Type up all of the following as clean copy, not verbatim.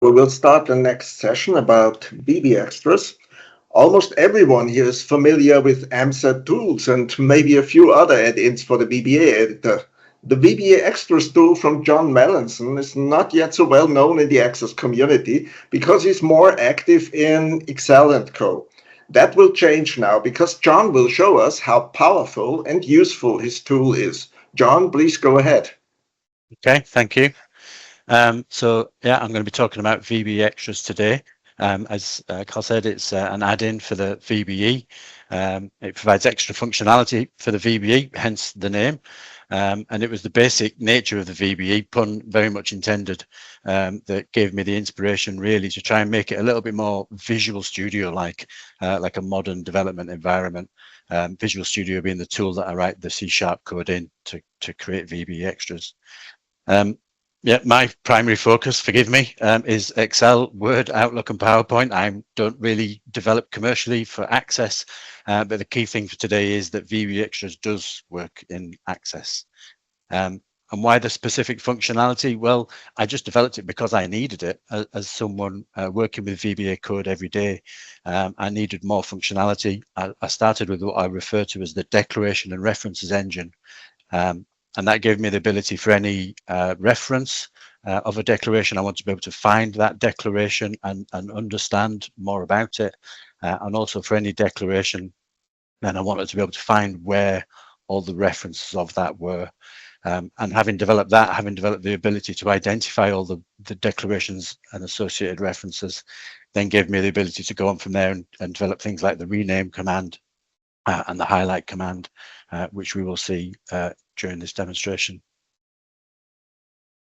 We will start the next session about VBE Extras. Almost everyone here is familiar with MZ tools and maybe a few other add-ins for the VBA editor. The VBA Extras tool from John Mallinson is not yet so well known in the Access community because he's more active in Excel and Co. That will change now because John will show us how powerful and useful his tool is. John, please go ahead. Okay, thank you. I'm going to be talking about VBE Extras today. As Carl said, it's an add-in for the VBE. It provides extra functionality for the VBE, hence the name. And it was the basic nature of the VBE, pun very much intended, that gave me the inspiration really to try and make it a little bit more Visual Studio-like, like a modern development environment. Visual Studio being the tool that I write the C# code in to create VBE Extras. Yeah, my primary focus, forgive me, is Excel, Word, Outlook, and PowerPoint. I don't really develop commercially for Access, but the key thing for today is that VBE Extras does work in Access. And why the specific functionality? Well, I just developed it because I needed it as someone working with VBA code every day. I needed more functionality. I started with what I refer to as the declaration and references engine. And that gave me the ability for any reference of a declaration. I want to be able to find that declaration and understand more about it. And also for any declaration, then I wanted to be able to find where all the references of that were. And having developed that, having developed the ability to identify all the declarations and associated references, then gave me the ability to go on from there and develop things like the rename command and the highlight command, which we will see during this demonstration.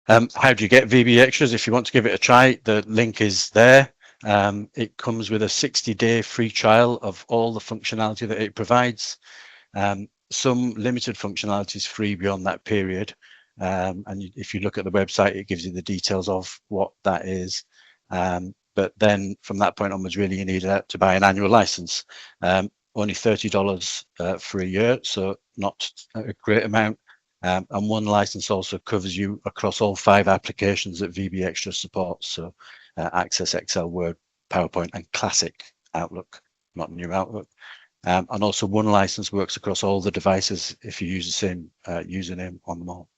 How do you get VBE Extras? If you want to give it a try, the link is there. It comes with a 60-day free trial of all the functionality that it provides. Some limited functionality is free beyond that period. And if you look at the website, it gives you the details of what that is. But then from that point onwards, really, you need to buy an annual license. Only $30 for a year, so not a great amount. And one license also covers you across all 5 applications that VBE Extra supports. So Access, Excel, Word, PowerPoint, and Classic Outlook, not New Outlook. And also one license works across all the devices if you use the same username on them all.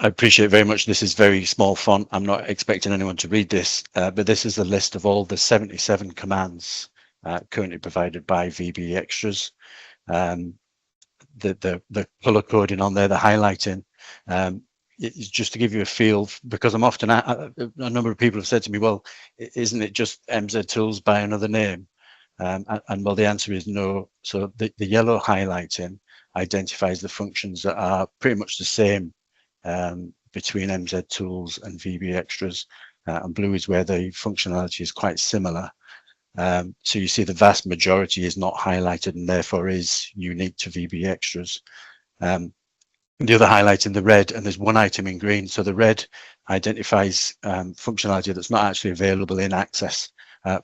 I appreciate very much this is very small font. I'm not expecting anyone to read this, but this is a list of all the 77 commands currently provided by VBE Extras. The color coding on there, the highlighting, it's just to give you a feel, because I'm often a number of people have said to me, well, isn't it just MZ Tools by another name? And well, the answer is no. So the yellow highlighting identifies the functions that are pretty much the same between MZ Tools and VBE Extras, and blue is where the functionality is quite similar. So you see the vast majority is not highlighted and therefore is unique to VBE Extras. The other highlight in the red, and there's one item in green. So the red identifies functionality that's not actually available in Access.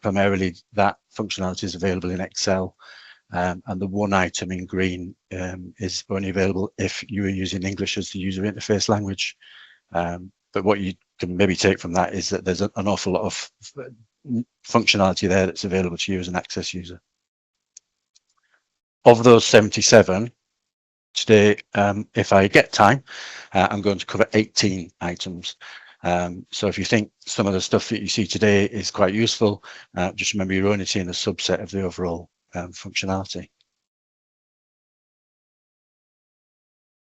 Primarily that functionality is available in Excel. And the one item in green is only available if you are using English as the user interface language. But what you can maybe take from that is that there's an awful lot of functionality there that's available to you as an Access user. Of those 77, today, if I get time, I'm going to cover 18 items. So if you think some of the stuff that you see today is quite useful, just remember you're only seeing a subset of the overall functionality.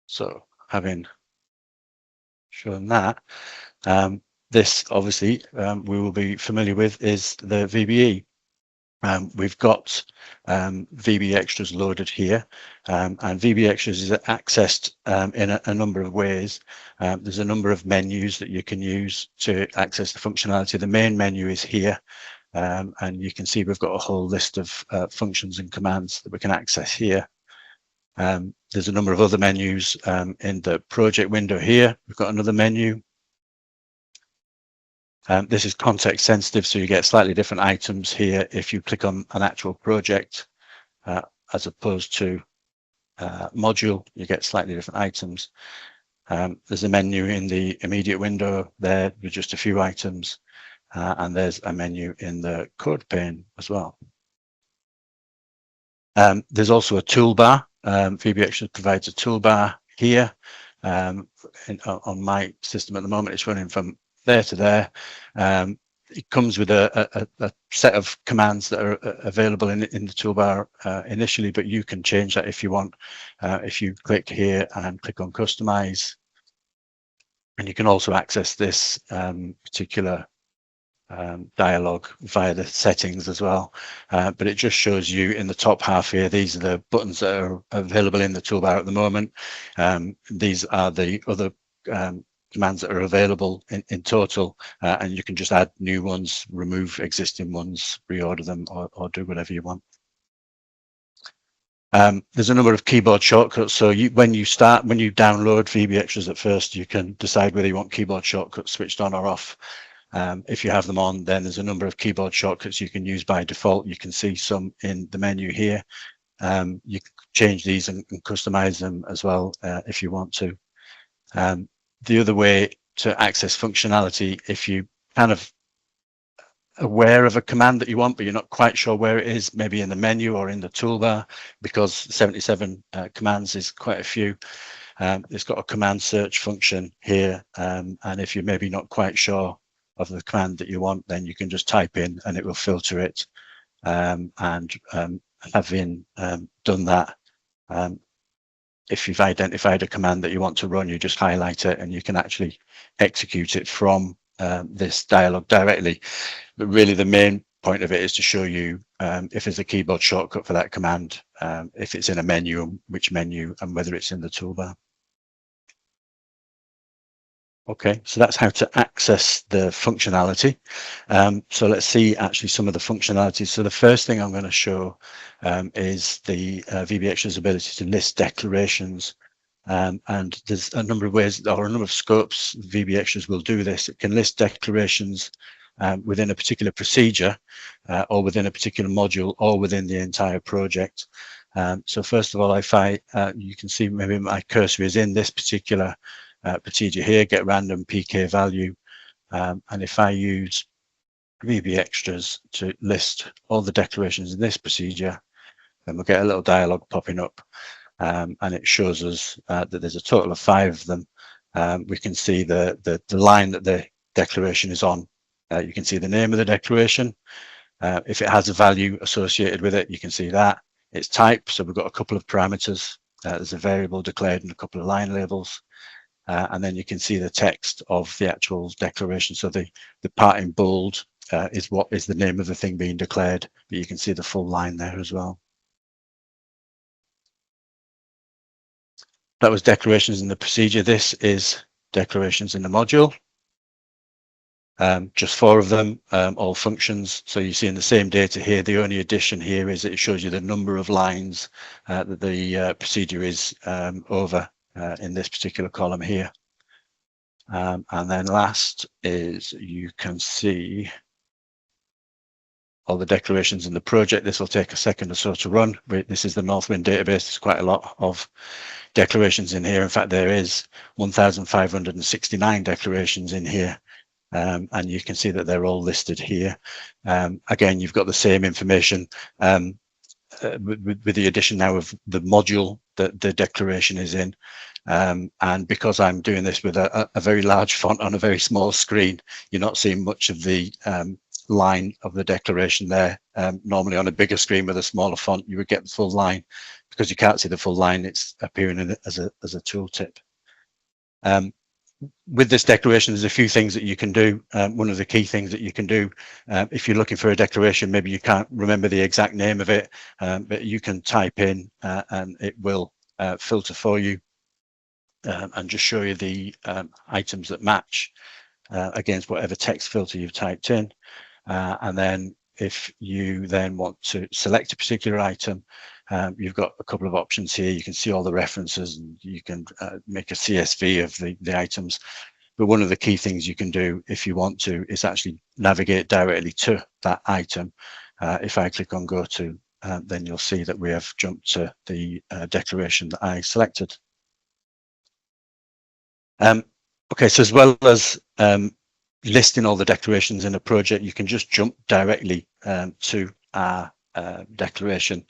So having shown that, this obviously we will be familiar with is the VBE. We've got VBE Extras loaded here, and VBE Extras is accessed in a number of ways. There's a number of menus that you can use to access the functionality. The main menu is here, and you can see we've got a whole list of functions and commands that we can access here. There's a number of other menus in the project window here. We've got another menu. This is context sensitive, so you get slightly different items here if you click on an actual project as opposed to module. You get slightly different items. There's a menu in the immediate window there with just a few items, and there's a menu in the code pane as well. There's also a toolbar. VBE Extras provides a toolbar here. On my system at the moment, it's running from there to there. It comes with a set of commands that are available in the toolbar initially, but you can change that if you want. If you click here and click on Customize, and you can also access this particular dialog via the settings as well, but it just shows you in the top half here. These are the buttons that are available in the toolbar at the moment. These are the other commands that are available in total, and you can just add new ones, remove existing ones, reorder them, or do whatever you want. There's a number of keyboard shortcuts. So when you download VBE Extras at first, you can decide whether you want keyboard shortcuts switched on or off. If you have them on, then there's a number of keyboard shortcuts you can use by default. You can see some in the menu here. You can change these and customize them as well if you want to. The other way to access functionality, if you kind of aware of a command that you want, but you're not quite sure where it is, maybe in the menu or in the toolbar, because 77 commands is quite a few. It's got a command search function here, and if you're maybe not quite sure of the command that you want, then you can just type in and it will filter it. And having done that, if you've identified a command that you want to run, you just highlight it and you can actually execute it from this dialog directly. But really the main point of it is to show you if there's a keyboard shortcut for that command, if it's in a menu, which menu, and whether it's in the toolbar. Okay, so that's how to access the functionality. So let's see actually some of the functionalities. So the first thing I'm going to show is the VBE Extras ability to list declarations. And there's a number of ways or a number of scopes VBE Extras will do this. It can list declarations within a particular procedure or within a particular module or within the entire project. So first of all, if you can see maybe my cursor is in this particular procedure here, get random PK value. And if I use VBE Extras to list all the declarations in this procedure, then we'll get a little dialog popping up. And it shows us that there's a total of 5 of them. We can see the line that the declaration is on. You can see the name of the declaration. If it has a value associated with it, you can see that. Its type, so we've got a couple of parameters. There's a variable declared and a couple of line labels. And then you can see the text of the actual declaration. So the part in bold is what is the name of the thing being declared, but you can see the full line there as well. That was declarations in the procedure. This is declarations in the module. Just 4 of them, all functions. So you see in the same data here, the only addition here is it shows you the number of lines that the procedure is over in this particular column here. And then last is you can see all the declarations in the project. This will take a second or so to run. This is the Northwind database. There's quite a lot of declarations in here. In fact, there is 1,569 declarations in here. And you can see that they're all listed here. Again, you've got the same information with the addition now of the module that the declaration is in. And because I'm doing this with a very large font on a very small screen, you're not seeing much of the line of the declaration there. Normally on a bigger screen with a smaller font, you would get the full line. Because you can't see the full line, it's appearing in it as a tooltip. With this declaration, there's a few things that you can do. One of the key things that you can do, if you're looking for a declaration, maybe you can't remember the exact name of it, but you can type in and it will filter for you and just show you the items that match against whatever text filter you've typed in. And then if you then want to select a particular item, you've got a couple of options here. You can see all the references and you can make a CSV of the items. But one of the key things you can do if you want to is actually navigate directly to that item. If I click on go to, then you'll see that we have jumped to the declaration that I selected. Okay, so as well as listing all the declarations in a project, you can just jump directly to our declaration.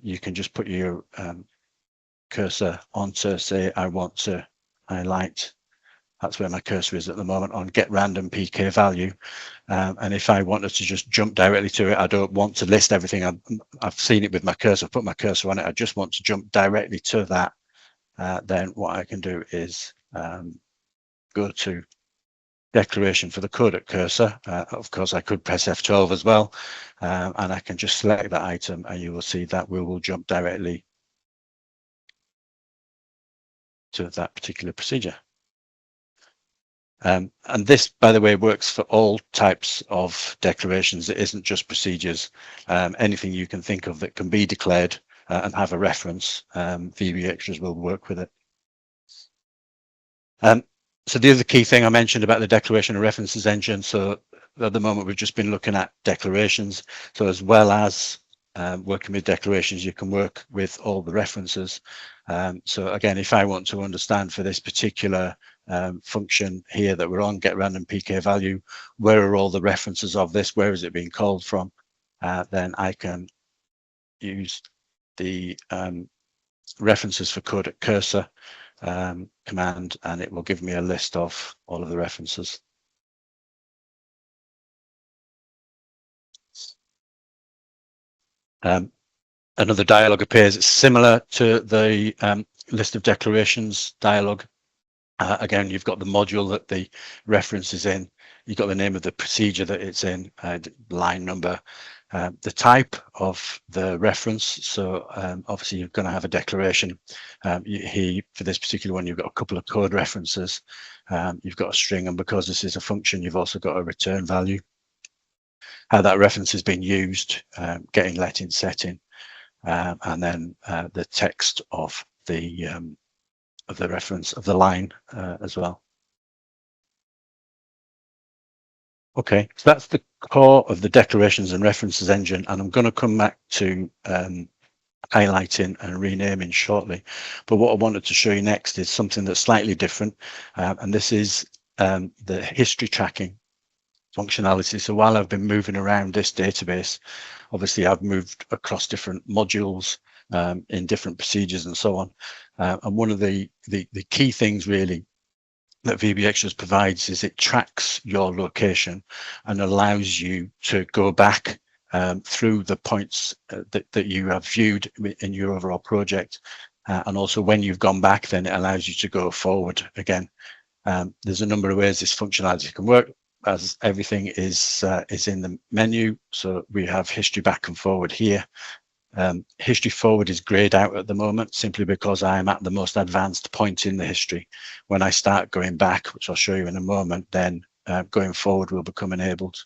You can just put your cursor onto, say, I want to highlight. That's where my cursor is at the moment, on get random PK value. And if I wanted to just jump directly to it, I don't want to list everything. I've seen it with my cursor, put my cursor on it. I just want to jump directly to that. Then what I can do is go to declaration for the codec cursor. Of course, I could press F12 as well, and I can just select that item, and you will see that we will jump directly to that particular procedure. And this, by the way, works for all types of declarations. It isn't just procedures. Anything you can think of that can be declared and have a reference, VBE Extras will work with it. So the other key thing I mentioned about the declaration and references engine. So at the moment, we've just been looking at declarations. So as well as working with declarations, you can work with all the references. So again, if I want to understand for this particular function here that we're on, get random PK value, where are all the references of this? Where is it being called from? Then I can use the references for codec cursor command, and it will give me a list of all of the references. Another dialog appears. It's similar to the list of declarations dialog. Again, you've got the module that the reference is in. You've got the name of the procedure that it's in, line number, the type of the reference. So obviously you're going to have a declaration. Here, for this particular one, you've got a couple of code references. You've got a string, and because this is a function, you've also got a return value. How that reference has been used, getting let in setting, and then the text of the reference of the line as well. Okay, so that's the core of the declarations and references engine, and I'm going to come back to highlighting and renaming shortly. But what I wanted to show you next is something that's slightly different, and this is the history tracking functionality. So while I've been moving around this database, obviously I've moved across different modules in different procedures and so on. And one of the key things really that VBE Extras provides is it tracks your location and allows you to go back through the points that you have viewed in your overall project. And also when you've gone back, then it allows you to go forward again. There's a number of ways this functionality can work, as everything is in the menu. So we have history back and forward here. History forward is grayed out at the moment simply because I am at the most advanced point in the history. When I start going back, which I'll show you in a moment, then going forward will become enabled.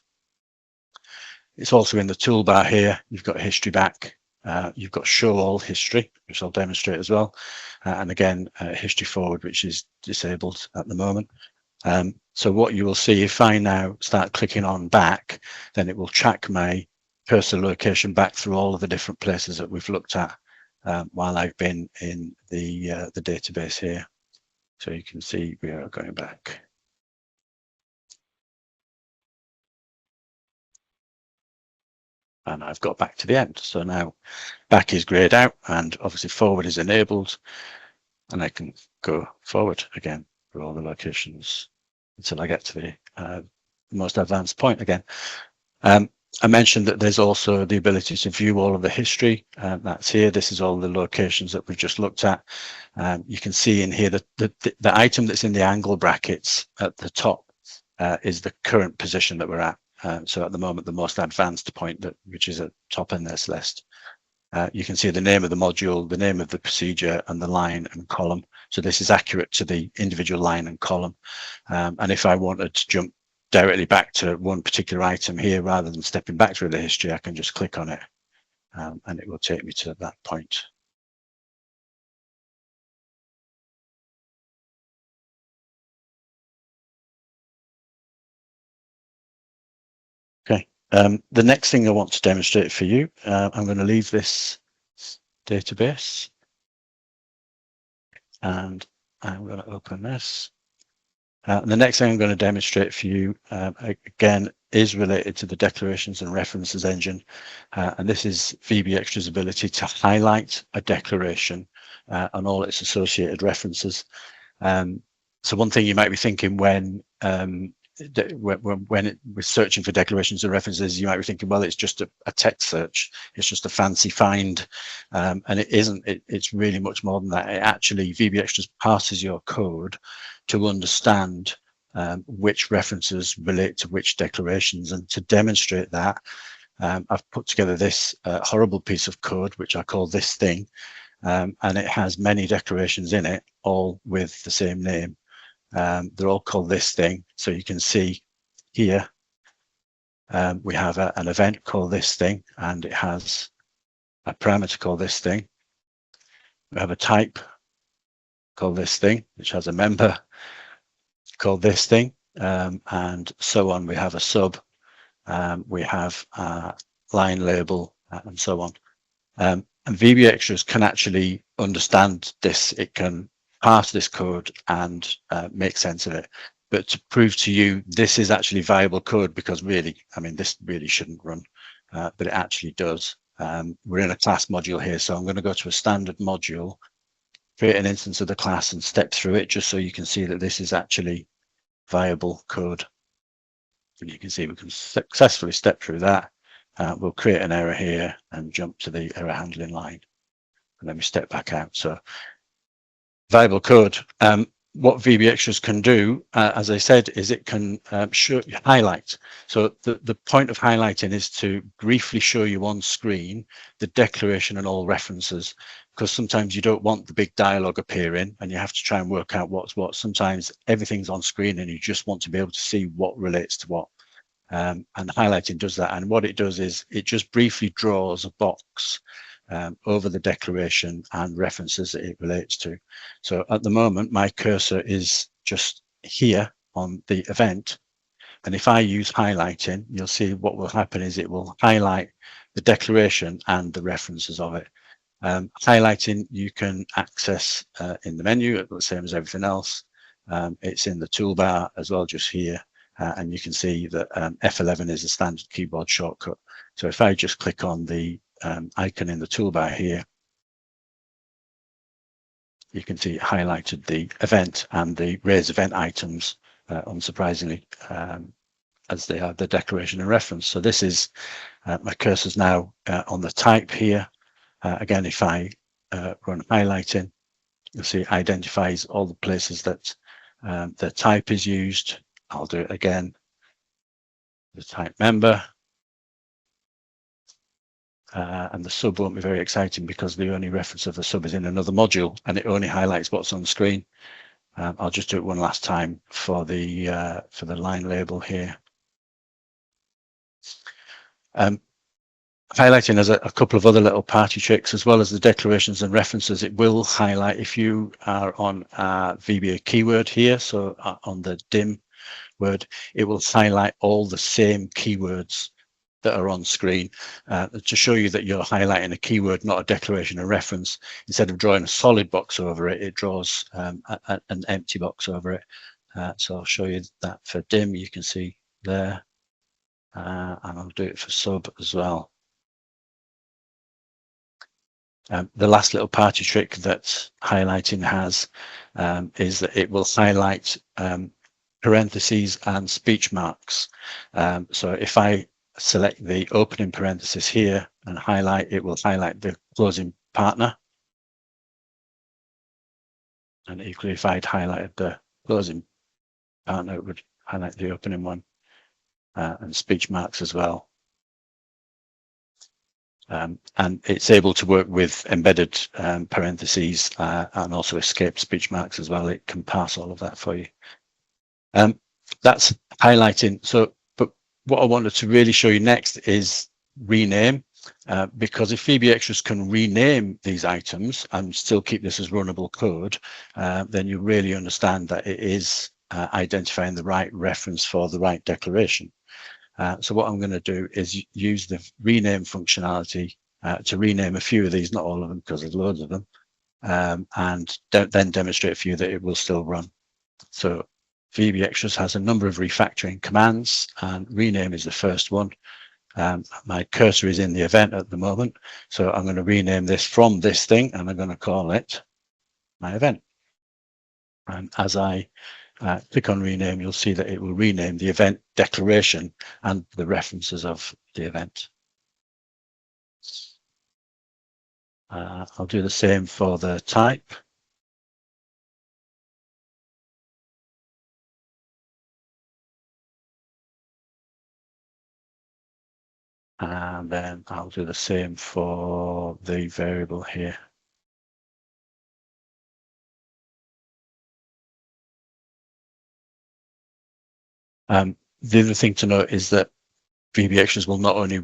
It's also in the toolbar here. You've got history back. You've got show all history, which I'll demonstrate as well. And again, history forward, which is disabled at the moment. So what you will see, if I now start clicking on back, then it will track my cursor location back through all of the different places that we've looked at while I've been in the database here. So you can see we are going back. And I've got back to the end. So now back is grayed out and obviously forward is enabled. And I can go forward again through all the locations until I get to the most advanced point again. I mentioned that there's also the ability to view all of the history. That's here. This is all the locations that we've just looked at. You can see in here that the item that's in the angle brackets at the top is the current position that we're at. So at the moment, the most advanced point, which is at top in this list. You can see the name of the module, the name of the procedure, and the line and column. So this is accurate to the individual line and column. And if I wanted to jump directly back to one particular item here, rather than stepping back through the history, I can just click on it and it will take me to that point. Okay, the next thing I want to demonstrate for you, I'm going to leave this database and I'm going to open this. The next thing I'm going to demonstrate for you, again, is related to the declarations and references engine. And this is VBE Extra's ability to highlight a declaration and all its associated references. So one thing you might be thinking when we're searching for declarations and references, you might be thinking, well, it's just a text search. It's just a fancy find. And it isn't. It's really much more than that. It actually, VBE Extras parses your code to understand which references relate to which declarations. And to demonstrate that, I've put together this horrible piece of code, which I call this thing. And it has many declarations in it, all with the same name. They're all called this thing. So you can see here, we have an event called this thing, and it has a parameter called this thing. We have a type called this thing, which has a member called this thing, and so on. We have a sub, we have a line label, and so on. And VBE Extras can actually understand this. It can parse this code and make sense of it. But to prove to you, this is actually viable code, because really, I mean, this really shouldn't run, but it actually does. We're in a class module here, so I'm going to go to a standard module, create an instance of the class and step through it, just so you can see that this is actually viable code. And you can see we can successfully step through that. We'll create an error here and jump to the error handling line. And let me step back out. So viable code. What VBE Extras can do, as I said, is it can highlight. So the point of highlighting is to briefly show you on screen the declaration and all references, because sometimes you don't want the big dialogue appearing and you have to try and work out what's what. Sometimes everything's on screen and you just want to be able to see what relates to what. And highlighting does that. And what it does is it just briefly draws a box over the declaration and references that it relates to. So at the moment, my cursor is just here on the event. And if I use highlighting, you'll see what will happen is it will highlight the declaration and the references of it. Highlighting you can access in the menu, the same as everything else. It's in the toolbar as well, just here. And you can see that F11 is a standard keyboard shortcut. So if I just click on the icon in the toolbar here, you can see it highlighted the event and the raise event items, unsurprisingly, as they are the declaration and reference. So this is my cursor's now on the type here. Again, if I run highlighting, you'll see it identifies all the places that the type is used. I'll do it again. The type member. And the sub won't be very exciting because the only reference of the sub is in another module and it only highlights what's on screen. I'll just do it one last time for the line label here. Highlighting has a couple of other little party tricks, as well as the declarations and references. It will highlight if you are on a VBE keyword here, so on the dim word, it will highlight all the same keywords that are on screen to show you that you're highlighting a keyword, not a declaration or reference. Instead of drawing a solid box over it, it draws an empty box over it. So I'll show you that for dim, you can see there, and I'll do it for sub as well. The last little party trick that highlighting has is that it will highlight parentheses and speech marks. So if I select the opening parenthesis here and highlight, it will highlight the closing partner. And equally, if I'd highlighted the closing partner, it would highlight the opening one, and speech marks as well. And it's able to work with embedded parentheses and also escape speech marks as well. It can pass all of that for you. That's highlighting. So, but what I wanted to really show you next is rename, because if VBE Extras can rename these items and still keep this as runnable code, then you really understand that it is identifying the right reference for the right declaration. So what I'm going to do is use the rename functionality to rename a few of these, not all of them because there's loads of them. and then demonstrate for you that it will still run. So VBE Extras has a number of refactoring commands, and rename is the first one. My cursor is in the event at the moment, so I'm going to rename this from this thing, and I'm going to call it my event. And as I click on rename, you'll see that it will rename the event declaration and the references of the event. I'll do the same for the type. And then I'll do the same for the variable here. The other thing to note is that VBE Extras will not only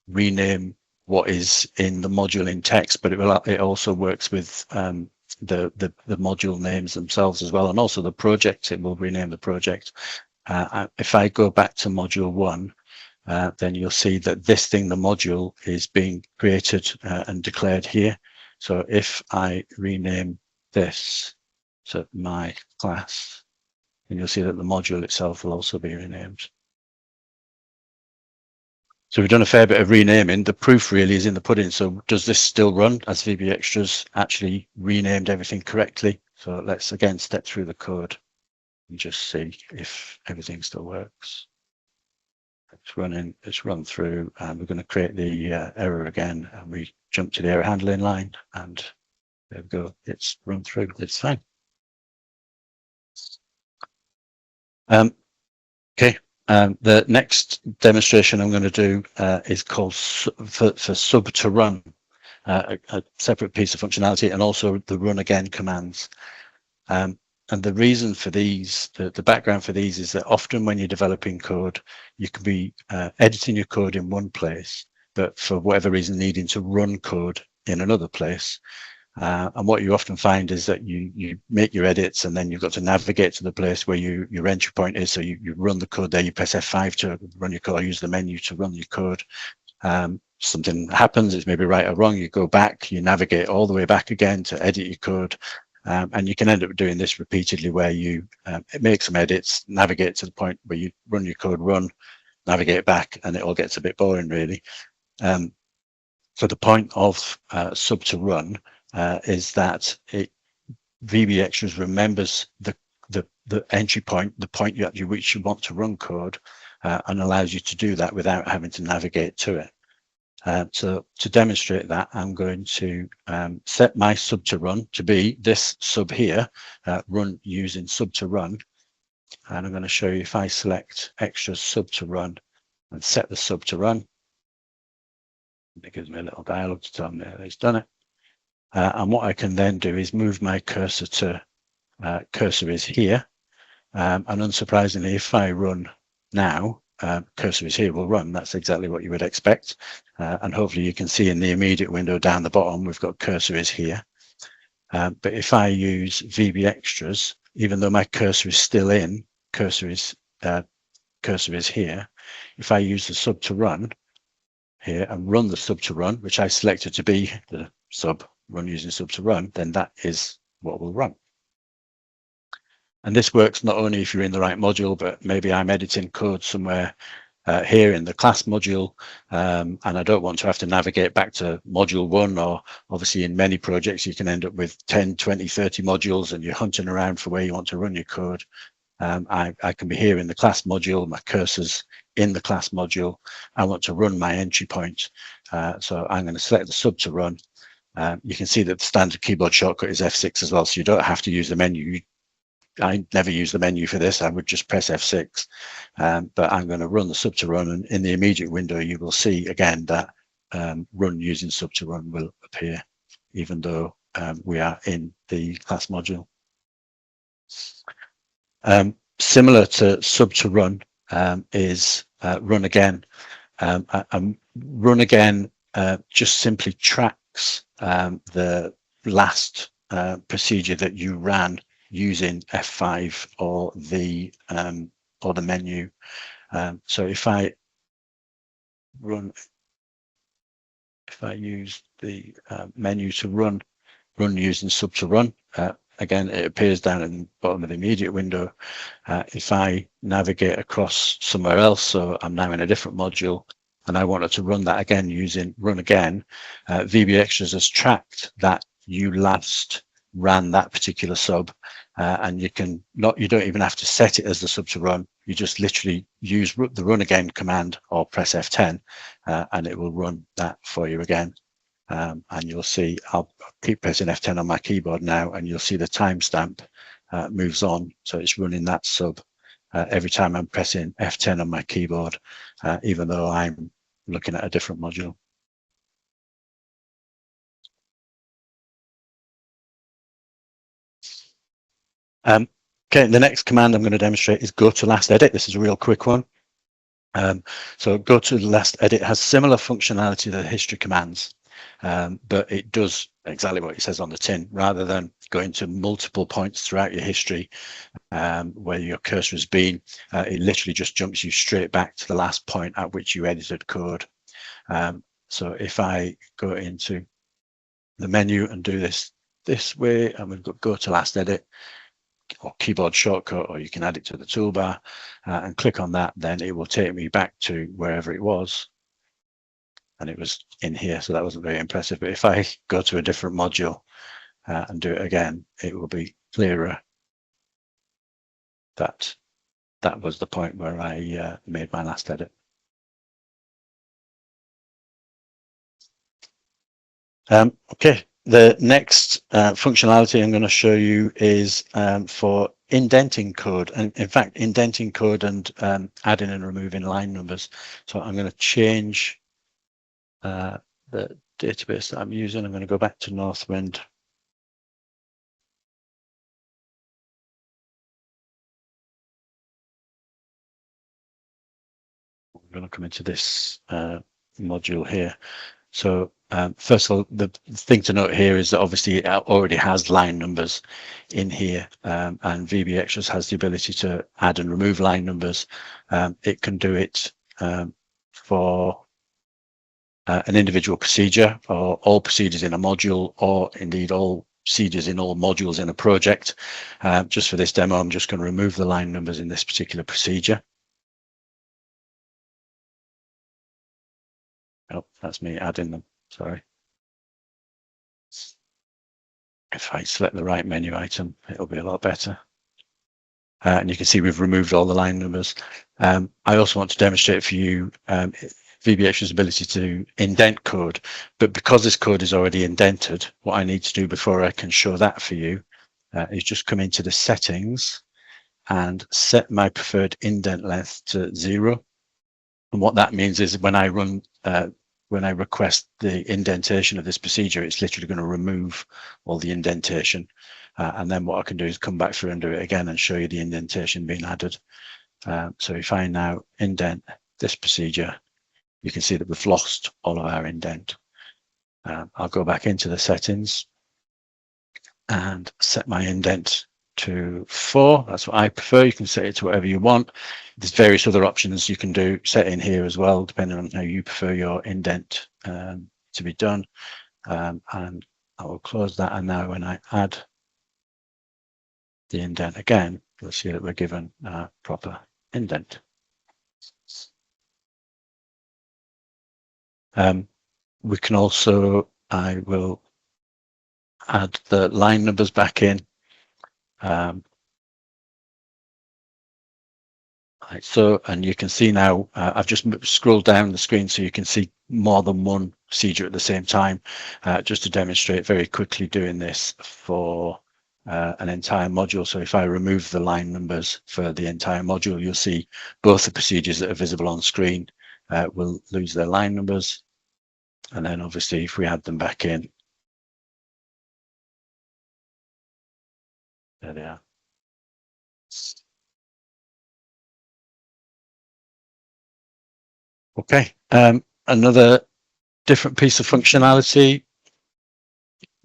rename what is in the module in text, but it also works with the module names themselves as well, and also the project. It will rename the project. If I go back to module 1, then you'll see that this thing, the module, is being created and declared here. So if I rename this to my class, then you'll see that the module itself will also be renamed. So we've done a fair bit of renaming. The proof really is in the pudding. So does this still run? As VBE Extras actually renamed everything correctly? So let's again step through the code and just see if everything still works. It's running, it's run through, and we're going to create the error again, and we jump to the error handling line, and there we go. It's run through. It's fine. Okay. The next demonstration I'm going to do is called for sub to run, a separate piece of functionality, and also the run again commands. And the reason for these, the background for these, is that often when you're developing code, you can be editing your code in one place, but for whatever reason needing to run code in another place. And what you often find is that you make your edits, and then you've got to navigate to the place where your entry point is. So you run the code there, you press F5 to run your code, or use the menu to run your code. Something happens, it's maybe right or wrong, you go back, you navigate all the way back again to edit your code. And you can end up doing this repeatedly, where you make some edits, navigate to the point where you run your code, navigate back, and it all gets a bit boring, really. So the point of sub to run is that VBE Extras remembers the entry point, the point you which you want to run code, and allows you to do that without having to navigate to it. So to demonstrate that, I'm going to set my sub to run to be this sub here, run using sub to run. And I'm going to show you, if I select Extras sub to run and set the sub to run, it gives me a little dialog to tell me that it's done it. And what I can then do is move my cursor to cursor is here. And unsurprisingly, if I run now, cursor is here will run. That's exactly what you would expect. And hopefully you can see in the immediate window down the bottom, we've got cursor is here. But if I use VBE Extras, even though my cursor is still in, cursor is here. If I use the sub to run here and run the sub to run, which I selected to be the sub, run using sub to run, then that is what will run. And this works not only if you're in the right module, but maybe I'm editing code somewhere here in the class module, and I don't want to have to navigate back to module 1, or obviously in many projects you can end up with 10, 20, 30 modules, and you're hunting around for where you want to run your code. I can be here in the class module, my cursor's in the class module. I want to run my entry point, so I'm going to select the sub to run. You can see that the standard keyboard shortcut is F6 as well, so you don't have to use the menu. I never use the menu for this. I would just press F6, but I'm going to run the sub to run, and in the immediate window you will see again that run using sub to run will appear, even though we are in the class module. Similar to sub to run is run again. Run again just simply tracks the last procedure that you ran using F5 or the menu. So if I use the menu to run run using sub to run. Again, it appears down at the bottom of the immediate window. If I navigate across somewhere else, so I'm now in a different module, and I wanted to run that again using run again, VBE Extras has tracked that you last ran that particular sub, and you don't even have to set it as the sub to run. You just literally use the run again command or press F10, and it will run that for you again. And you'll see, I'll keep pressing F10 on my keyboard now, and you'll see the timestamp moves on. So it's running that sub every time I'm pressing F10 on my keyboard, even though I'm looking at a different module. Okay, the next command I'm going to demonstrate is go to last edit. This is a real quick one. So go to last edit has similar functionality to the history commands, but it does exactly what it says on the tin. Rather than going to multiple points throughout your history where your cursor has been, it literally just jumps you straight back to the last point at which you edited code. So if I go into the menu and do this way, and we've got go to last edit, or keyboard shortcut, or you can add it to the toolbar and click on that, then it will take me back to wherever it was, and it was in here, so that wasn't very impressive. But if I go to a different module and do it again, it will be clearer that that was the point where I made my last edit. Okay, the next functionality I'm going to show you is for indenting code, and in fact indenting code and adding and removing line numbers. So I'm going to change the database that I'm using. I'm going to go back to Northwind. I'm going to come into this module here. So first of all, the thing to note here is that obviously it already has line numbers in here, and VBE Extras has the ability to add and remove line numbers. It can do it for an individual procedure, or all procedures in a module, or indeed all procedures in all modules in a project. Just for this demo, I'm just going to remove the line numbers in this particular procedure. Oh, that's me adding them, sorry. If I select the right menu item, it'll be a lot better. And you can see we've removed all the line numbers. I also want to demonstrate for you VBE Extras' ability to indent code, but because this code is already indented, what I need to do before I can show that for you is just come into the settings and set my preferred indent length to 0. And what that means is when I run, when I request the indentation of this procedure, it's literally going to remove all the indentation. And then what I can do is come back through and do it again and show you the indentation being added. So if I now indent this procedure, you can see that we've lost all of our indent. I'll go back into the settings and set my indent to 4. That's what I prefer. You can set it to whatever you want. There's various other options you can do, set in here as well, depending on how you prefer your indent to be done. And I will close that. And now when I add the indent again, you'll see that we're given a proper indent. We can also, I will add the line numbers back in. So, and you can see now, I've just scrolled down the screen so you can see more than one procedure at the same time, just to demonstrate very quickly doing this for an entire module. So if I remove the line numbers for the entire module, you'll see both the procedures that are visible on screen will lose their line numbers. And then obviously if we add them back in, there they are. Okay, another different piece of functionality,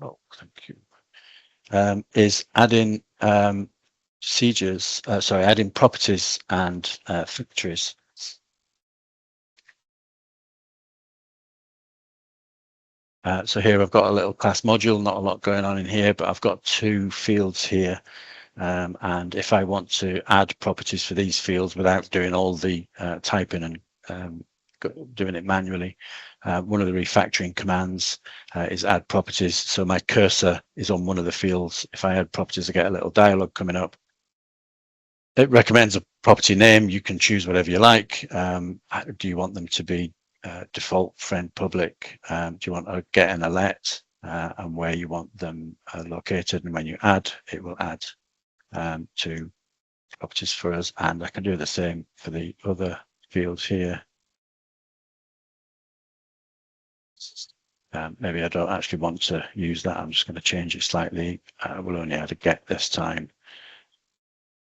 oh, thank you, is adding procedures, adding properties and factories. So here I've got a little class module, not a lot going on in here, but I've got two fields here. And if I want to add properties for these fields without doing all the typing and doing it manually, one of the refactoring commands is add properties. So my cursor is on one of the fields. If I add properties, I get a little dialog coming up. It recommends a property name. You can choose whatever you like. Do you want them to be default, friend, public? Do you want to get an alert and where you want them located? And when you add, it will add to properties for us. And I can do the same for the other fields here. Maybe I don't actually want to use that. I'm just going to change it slightly. We'll only add a get this time.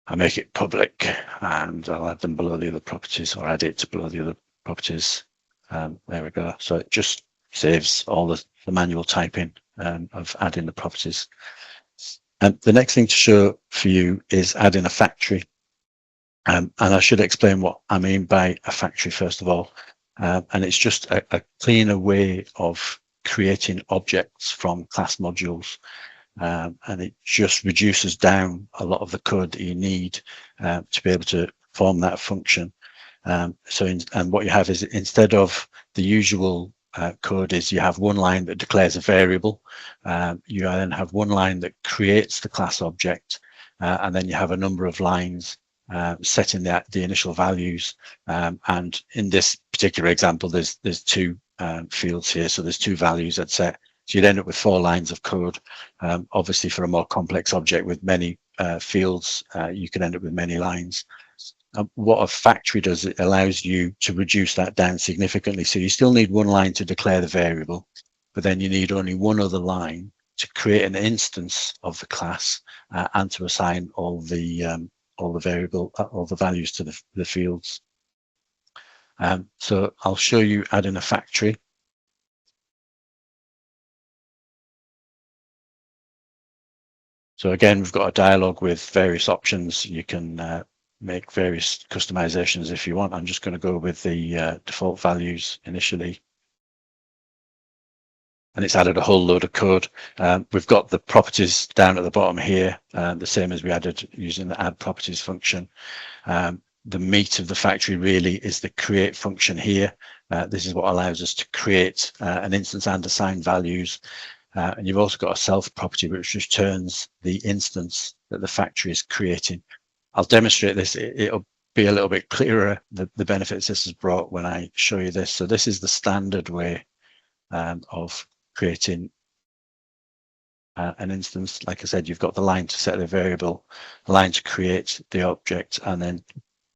I make it public and I'll add them below the other properties, or add it below the other properties. There we go. So it just saves all the manual typing of adding the properties. And the next thing to show for you is adding a factory. And I should explain what I mean by a factory first of all. And it's just a cleaner way of creating objects from class modules. And it just reduces down a lot of the code that you need to be able to form that function. And what you have is, instead of the usual code is you have one line that declares a variable, you then have one line that creates the class object, and then you have a number of lines setting the initial values. And in this particular example, there's two fields here, so there's two values I'd set. So you'd end up with 4 lines of code. Obviously, for a more complex object with many fields, you can end up with many lines. What a factory does, it allows you to reduce that down significantly. So you still need one line to declare the variable, but then you need only one other line to create an instance of the class and to assign all the values to the fields. So I'll show you adding a factory. So again, we've got a dialog with various options. You can make various customizations if you want. I'm just going to go with the default values initially. And it's added a whole load of code. We've got the properties down at the bottom here, the same as we added using the add properties function. The meat of the factory really is the create function here. This is what allows us to create an instance and assign values. And you've also got a self property, which returns the instance that the factory is creating. I'll demonstrate this. It'll be a little bit clearer, the benefits this has brought when I show you this. So this is the standard way of creating an instance. Like I said, you've got the line to set the variable, the line to create the object, and then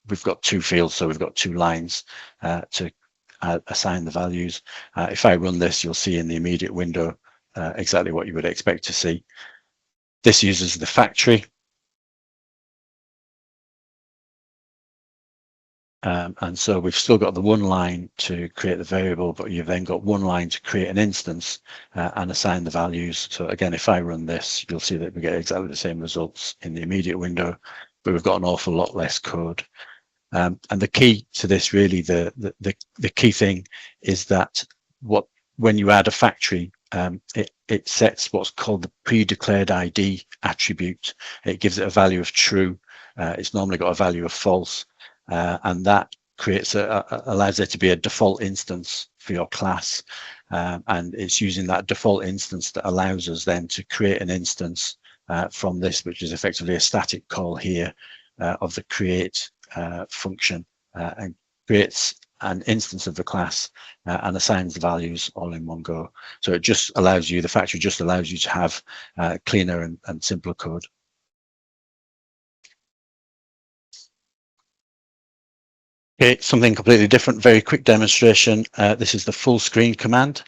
we've got 2 fields, so we've got 2 lines to assign the values. If I run this, you'll see in the immediate window exactly what you would expect to see. This uses the factory. And so we've still got the one line to create the variable, but you've then got one line to create an instance and assign the values. So again, if I run this, you'll see that we get exactly the same results in the immediate window, but we've got an awful lot less code. And the key to this, really, the key thing is that when you add a factory, it sets what's called the pre-declared ID attribute. It gives it a value of true. It's normally got a value of false. And that creates allows there to be a default instance for your class, and it's using that default instance that allows us then to create an instance from this, which is effectively a static call here of the create function, and creates an instance of the class and assigns the values all in one go. So it just allows you, the factory just allows you to have cleaner and simpler code. Okay, something completely different, very quick demonstration. This is the full screen command.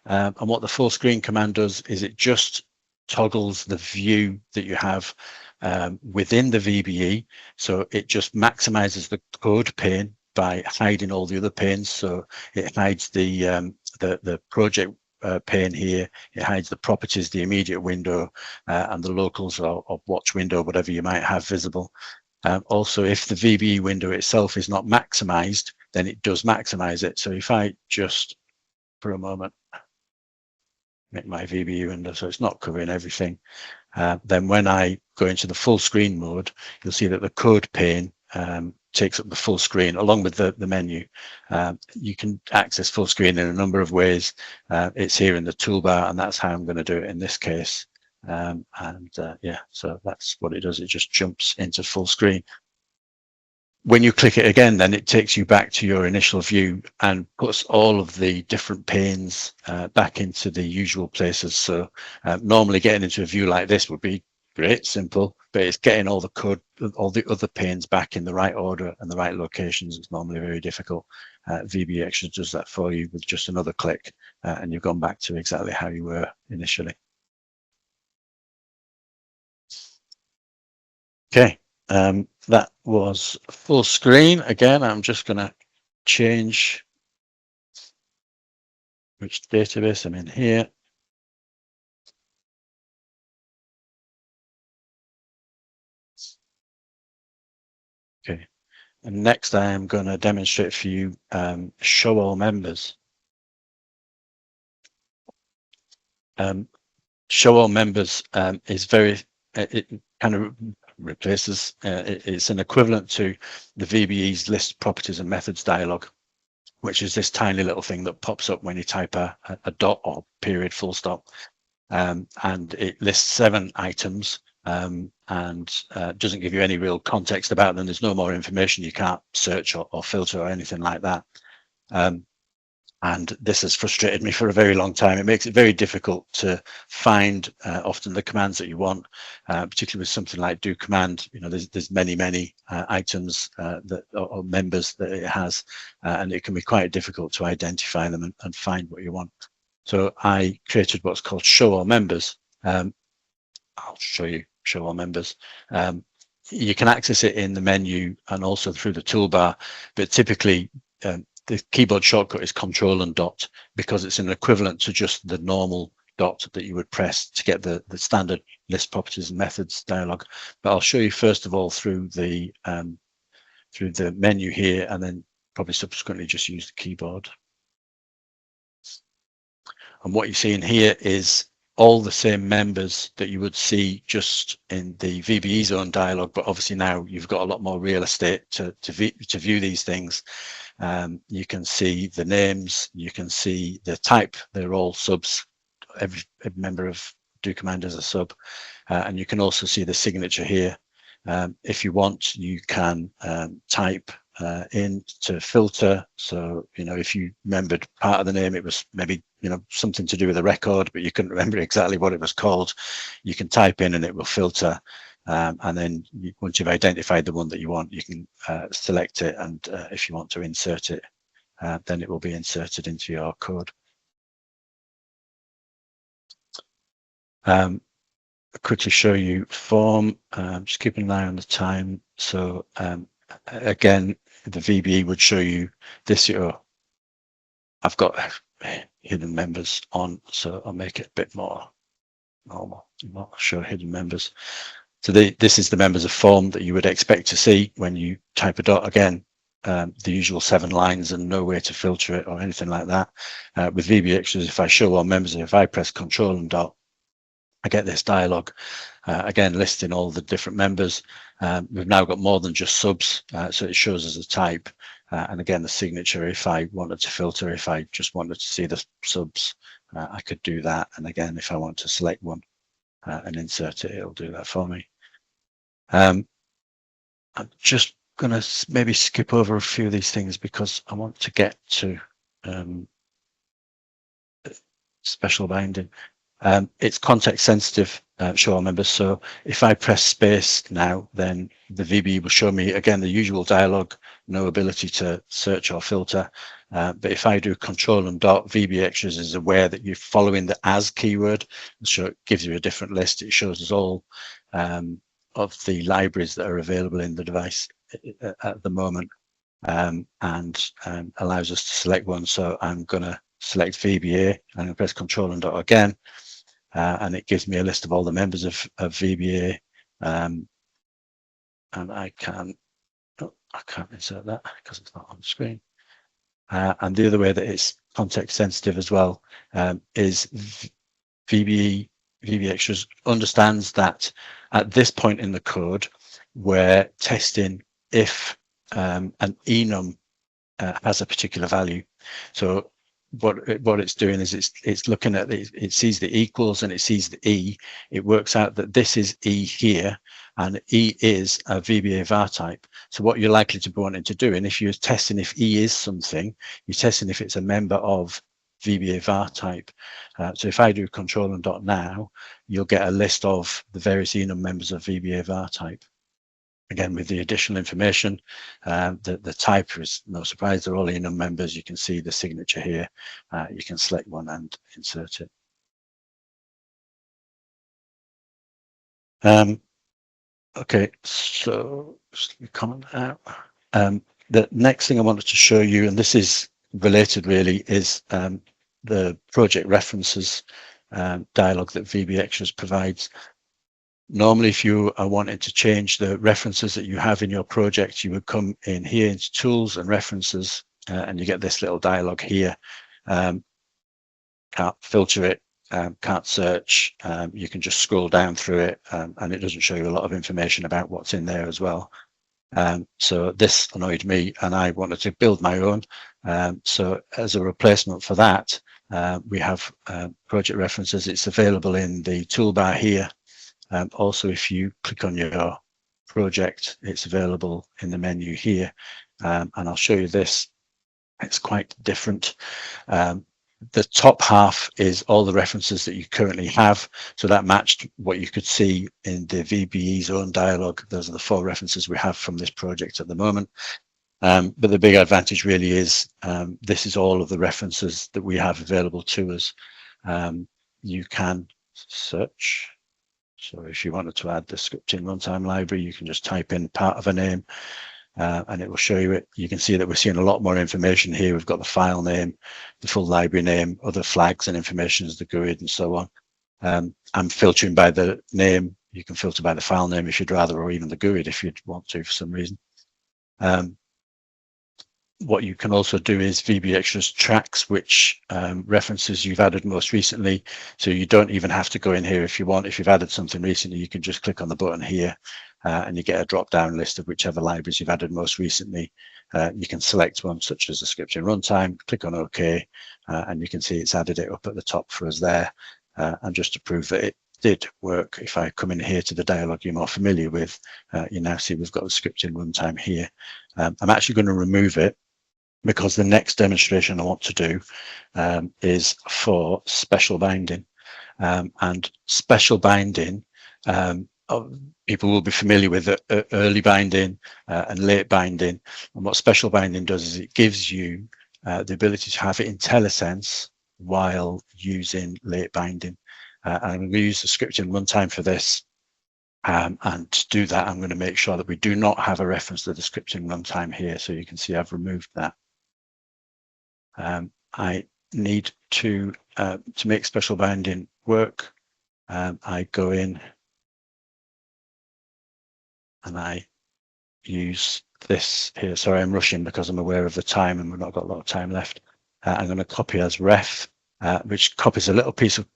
And what the full screen command does is it just toggles the view that you have within the VBE. So it just maximizes the code pane by hiding all the other panes. So it hides the project pane here. It hides the properties, the immediate window, and the locals or watch window, whatever you might have visible. Also, if the VBE window itself is not maximized, then it does maximize it. So if I just, for a moment, make my VBE window so it's not covering everything. Then when I go into the full screen mode, you'll see that the code pane takes up the full screen along with the menu. You can access full screen in a number of ways. It's here in the toolbar, and that's how I'm going to do it in this case. Yeah, so that's what it does. It just jumps into full screen. When you click it again, then it takes you back to your initial view and puts all of the different panes back into the usual places. So normally getting into a view like this would be great, simple, but it's getting all the code, all the other panes back in the right order and the right locations. It's normally very difficult. VBE Extras does that for you with just another click, and you've gone back to exactly how you were initially. Okay. That was full screen. Again, I'm just going to change which database I'm in here. Okay. And next I am going to demonstrate for you show all members. Show all members is very, it kind of replaces, it's an equivalent to the VBE's list properties and methods dialog, which is this tiny little thing that pops up when you type a dot or period full stop. And it lists 7 items and doesn't give you any real context about them. There's no more information. You can't search or filter or anything like that. And this has frustrated me for a very long time. It makes it very difficult to find often the commands that you want, particularly with something like do command. You know, there's many items that or members that it has, and it can be quite difficult to identify them and find what you want. So I created what's called show all members. I'll show you show all members. You can access it in the menu and also through the toolbar, but typically the keyboard shortcut is Control and dot because it's an equivalent to just the normal dot that you would press to get the standard list properties and methods dialog. But I'll show you first of all through the menu here, and then probably subsequently just use the keyboard. And what you see in here is all the same members that you would see just in the VBE zone dialog, but obviously now you've got a lot more real estate to view these things. You can see the names, you can see the type, they're all subs. Every member of do command is a sub, and you can also see the signature here. If you want, you can type in to filter. So, you know, if you remembered part of the name, it was maybe, you know, something to do with a record, but you couldn't remember exactly what it was called, you can type in and it will filter. And then once you've identified the one that you want, you can select it, and if you want to insert it, then it will be inserted into your code. I'll quickly show you form. Just keeping an eye on the time. So again, the VBE would show you this. I've got hidden members on, so I'll make it a bit more normal. I'll show hidden members. So this is the members of form that you would expect to see when you type a dot. Again, the usual 7 lines and no way to filter it or anything like that. With VBE Extras, if I show all members, if I press Control and dot, I get this dialog, again, listing all the different members. We've now got more than just subs, so it shows as a type. And again, the signature, if I wanted to filter, if I just wanted to see the subs, I could do that. And again, if I want to select one and insert it, it'll do that for me. I'm just going to maybe skip over a few of these things because I want to get to special binding. It's context sensitive, show all members. So if I press space now, then the VBE will show me again the usual dialog, no ability to search or filter. But if I do Control and dot, VBE Extras is aware that you're following the as keyword, so it gives you a different list. It shows us all of the libraries that are available in the device at the moment, and allows us to select one. So I'm going to select VBA and press Control and dot again. And it gives me a list of all the members of VBA, and I can't insert that because it's not on the screen. And the other way that it's context sensitive as well is VBE Extras understands that at this point in the code, we're testing if an enum has a particular value. So what it's doing is it's looking at it sees the equals and it sees the E. It works out that this is E here, and E is a VBA var type. So what you're likely to be wanting to do, and if you're testing if E is something, you're testing if it's a member of VBA var type. So if I do control and dot now, you'll get a list of the various enum members of VBA var type. Again, with the additional information, the type is no surprise, they're all enum members. You can see the signature here. You can select one and insert it. Okay, so just comment out. The next thing I wanted to show you, and this is related really, is the project references dialog that VBE Extras provides. Normally, if you are wanting to change the references that you have in your project, you would come in here into Tools and References, and you get this little dialog here. Can't filter it, can't search. You can just scroll down through it, and it doesn't show you a lot of information about what's in there as well. So this annoyed me, and I wanted to build my own. So as a replacement for that, we have project references. It's available in the toolbar here. Also, if you click on your project, it's available in the menu here, and I'll show you this. It's quite different. The top half is all the references that you currently have, so that matched what you could see in the VBE's own dialog. Those are the 4 references we have from this project at the moment. But the big advantage really is this is all of the references that we have available to us. You can search. So if you wanted to add the scripting runtime library, you can just type in part of a name and it will show you it. You can see that we're seeing a lot more information here. We've got the file name, the full library name, other flags and information as the GUID and so on. I'm filtering by the name. You can filter by the file name if you'd rather, or even the GUID if you'd want to for some reason. What you can also do is VBE Extras tracks which references you've added most recently. So you don't even have to go in here if you want. If you've added something recently, you can just click on the button here and you get a drop-down list of whichever libraries you've added most recently. You can select one such as the scripting runtime, click on OK, and you can see it's added it up at the top for us there. And just to prove that it did work, if I come in here to the dialog you're more familiar with, you now see we've got the scripting runtime here. I'm actually going to remove it, because the next demonstration I want to do is for special binding. And special binding, people will be familiar with early binding and late binding. And what special binding does is it gives you the ability to have IntelliSense while using late binding. And I'm going to use the scripting runtime for this. And to do that, I'm going to make sure that we do not have a reference to the scripting runtime here. So you can see I've removed that. I need to make special binding work. I go in and I use this here. Sorry, I'm rushing because I'm aware of the time and we've not got a lot of time left. I'm going to copy as ref, which copies a little piece of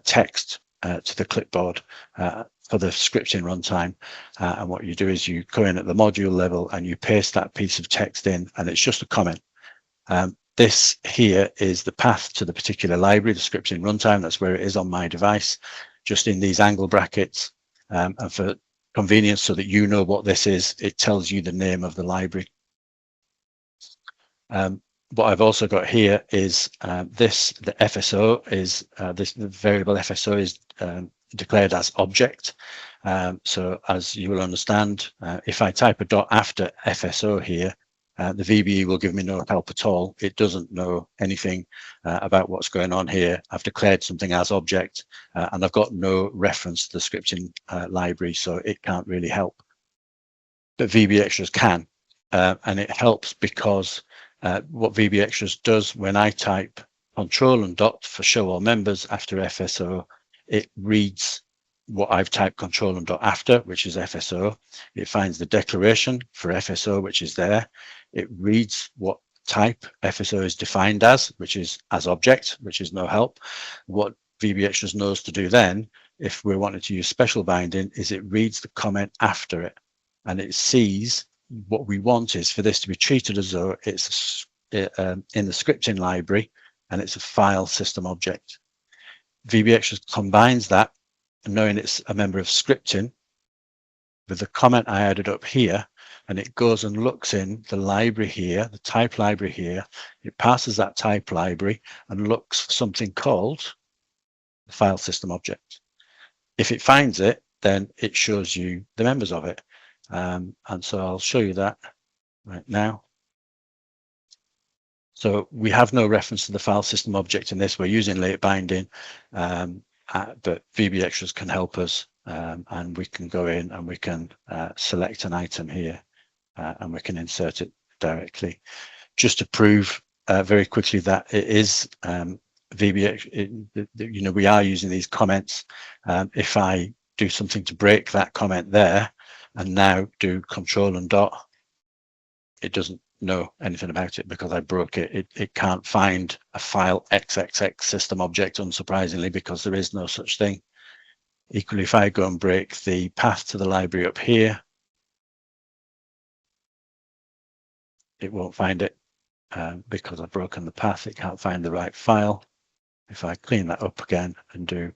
text to the clipboard for the scripting runtime. And what you do is you go in at the module level and you paste that piece of text in, and it's just a comment. This here is the path to the particular library, the scripting runtime. That's where it is on my device, just in these angle brackets. And for convenience, so that you know what this is, it tells you the name of the library. What I've also got here is the FSO is the variable FSO is declared as object. So as you will understand, if I type a dot after FSO here, the VBE will give me no help at all. It doesn't know anything about what's going on here. I've declared something as object, and I've got no reference to the scripting library, so it can't really help. But VBE Extras can, and it helps because what VBE Extras does when I type control and dot for show all members after FSO, it reads what I've typed control and dot after, which is FSO. It finds the declaration for FSO, which is there. It reads what type FSO is defined as, which is as object, which is no help. What VBE Extras knows to do then, if we're wanting to use special binding, is it reads the comment after it, and it sees what we want is for this to be treated as though it's in the scripting library and it's a file system object. VBE Extras combines that, knowing it's a member of scripting, with the comment I added up here, and it goes and looks in the library here, the type library here. It passes that type library and looks for something called the file system object. If it finds it, then it shows you the members of it. And so I'll show you that right now. So we have no reference to the file system object in this. We're using late binding, but VBE Extras can help us, and we can go in and we can select an item here, and we can insert it directly. Just to prove very quickly that it is VBE, we are using these comments. If I do something to break that comment there, and now do Control and dot, it doesn't know anything about it because I broke it. It can't find a file XXX system object, unsurprisingly, because there is no such thing. Equally, if I go and break the path to the library up here, it won't find it because I've broken the path. It can't find the right file. If I clean that up again and do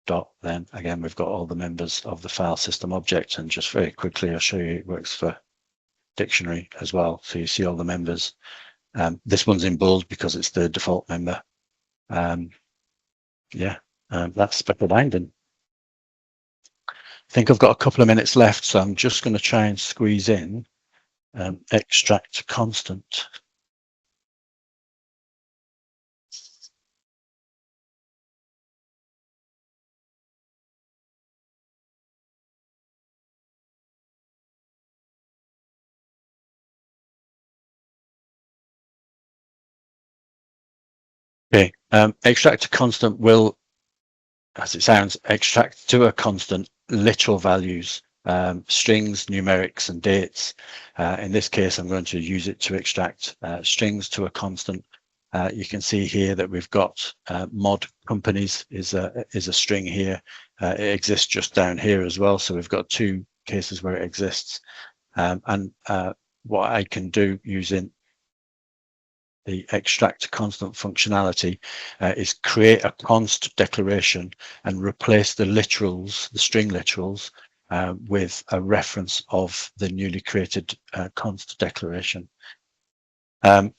dot, then again, we've got all the members of the file system object. And just very quickly, I'll show you it works for dictionary as well. So you see all the members. This one's in bold because it's the default member. That's special binding. I think I've got a couple of minutes left, so I'm just going to try and squeeze in extract constant. Okay, extract to constant will, as it sounds, extract to a constant literal values, strings, numerics, and dates. In this case, I'm going to use it to extract strings to a constant. You can see here that we've got mod companies is a string here. It exists just down here as well. So we've got two cases where it exists. And what I can do using the extract constant functionality is create a const declaration and replace the literals, the string literals, with a reference of the newly created const declaration.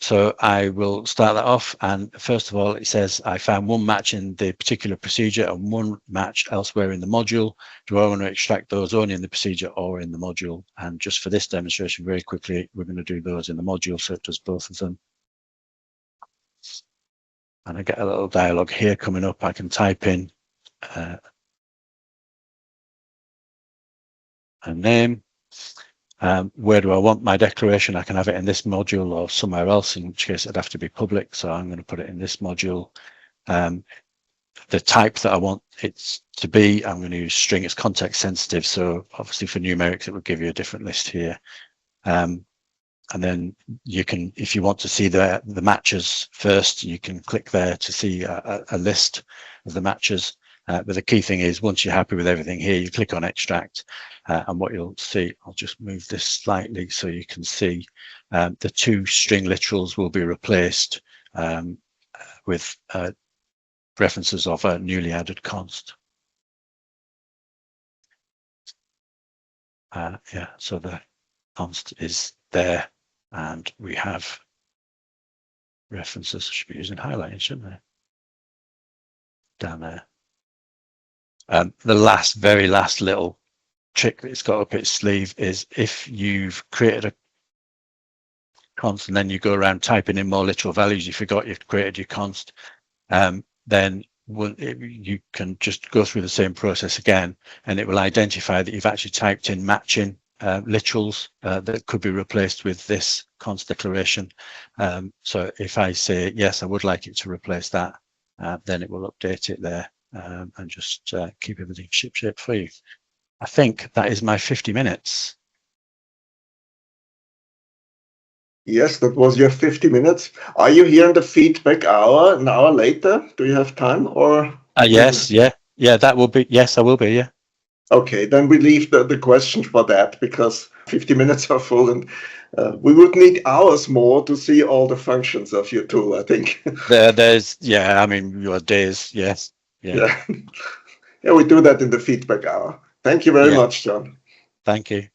So I will start that off, and first of all, it says I found one match in the particular procedure and one match elsewhere in the module. Do I want to extract those only in the procedure or in the module? And just for this demonstration, very quickly, we're going to do those in the module, so it does both of them. And I get a little dialogue here coming up. I can type in a name. Where do I want my declaration? I can have it in this module or somewhere else, in which case it'd have to be public. So I'm going to put it in this module. The type that I want it to be, I'm going to use string. It's context sensitive. So obviously for numerics, it would give you a different list here. And then you can, if you want to see the matches first, you can click there to see a list of the matches. But the key thing is, once you're happy with everything here, you click on extract, and what you'll see, I'll just move this slightly so you can see the two string literals will be replaced with references of a newly added const. So the const is there, and we have references. I should be using highlighting, shouldn't I? Down there. The very last little trick that it's got up its sleeve is if you've created a const and then you go around typing in more literal values, you forgot you've created your const, then you can just go through the same process again, and it will identify that you've actually typed in matching literals that could be replaced with this const declaration. So if I say, yes, I would like it to replace that, then it will update it there. And just keep everything shipshape for you. I think that is my 50 minutes. Yes, that was your 50 minutes. Are you here in the feedback hour, an hour later? Do you have time, or? Yes, yeah, that will be, yes, I will be, yeah. Okay, then we leave the question for that because 50 minutes are full and we would need hours more to see all the functions of your tool, I think. Yeah, I mean, your days, yes, yeah, Yeah. Yeah, we do that in the feedback hour. Thank you very yeah, much, John. thank you.